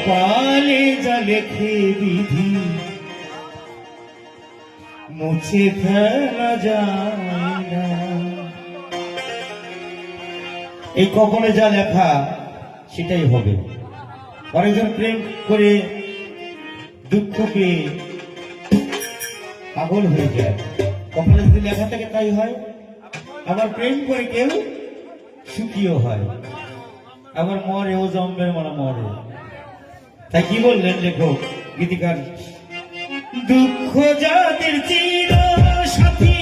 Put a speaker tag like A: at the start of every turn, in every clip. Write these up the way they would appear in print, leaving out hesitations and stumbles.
A: কপালে যা লেখে বিধি মুছে ফেলা যায় না। এই কপালে যা লেখা সেটাই হবে। অনেকজন প্রেম করে দুঃখ পেয়ে পাগল হয়ে যায়, কপালে যদি লেখা থাকে তাই হয়। আবার প্রেম করে কেউ সুখীও হয়, আবার মরেও জন্মের মারা মরে। তাই কি বললেন লেখক গীতিকার, দুঃখ যাদের চির সাথী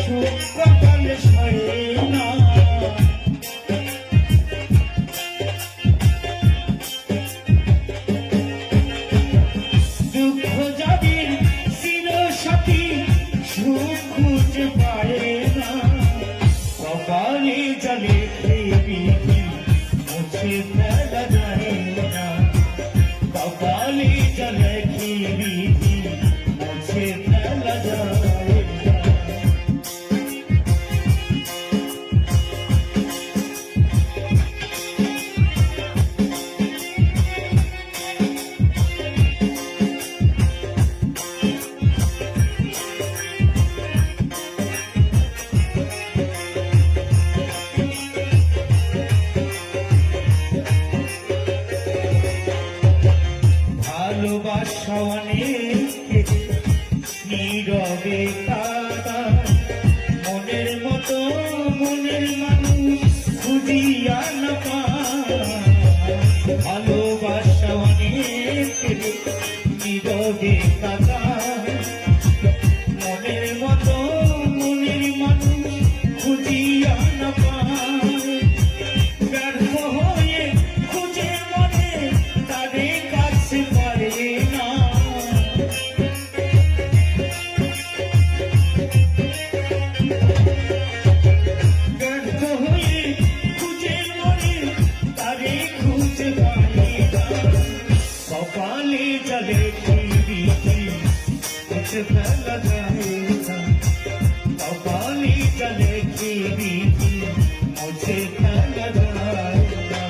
A: সুখ কপালে সয়ে না। দুঃখ যাদের চির সাথী সুখ খুঁজে পায় না। কপালে যা লেখে বিধি মুছে ফেলা যায় না। কপালে যা লেখে বিধি মুছে ফেলা যায় না। ভালোবাসা অনেক নীরবে কাঁদা, মনের মতো মনের মানুষ খুঁজিয়া না পায়। ভালোবাসা অনেক নীরবে কাঁদা, মনের মতো মনের মানুষ খুঁজিয়া না পায়। ব্যর্থ হয়ে খুঁজে মনে তাদের কাছে পারে না। ব্যর্থ হয়ে খুঁজে মনে তাদের খুঁজে পারে না। কপালে যা লেখে বিধি মুছে ফেলা যায় না। কপালে যা লেখে বিধি মুছে ফেলা যায় না।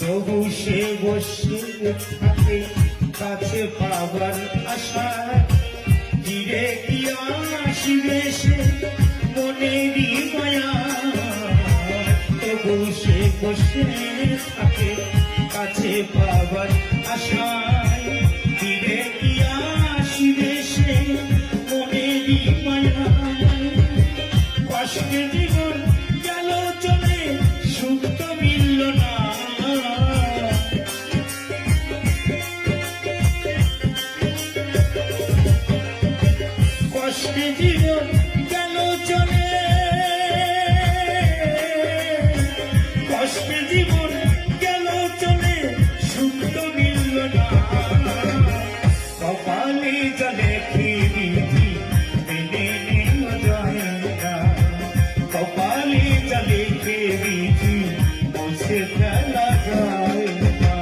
A: তবু সে বসে থাকে কাছে পাবার আশা। ফিরে কি আসিবে সে মনেরই মায়া। তবু সে বসে থাকে কাছে পাবার আশায়। ফিরে কি আসিবে সে মনেরই মায়া। কষ্টে জীবন গেল চলে সুখ তো মিলল না। কষ্টে জীবন গেল চলে, কষ্টে জীবন গেল চলে সুখ তো মিলল না। কপালে যা লেখে বিধি মেনে নেওয়া যায় না। কপালে যা লেখে বিধি মুছে ফেলা যায় না।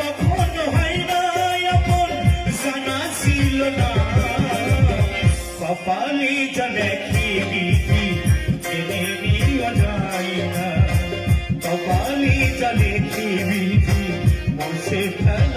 A: কখনো হয় না আপন জানা ছিল না কপালে যা লেখি বিধি জেনে নিও যায় না কপালে যা লেখি বিধি মুছে ফেলা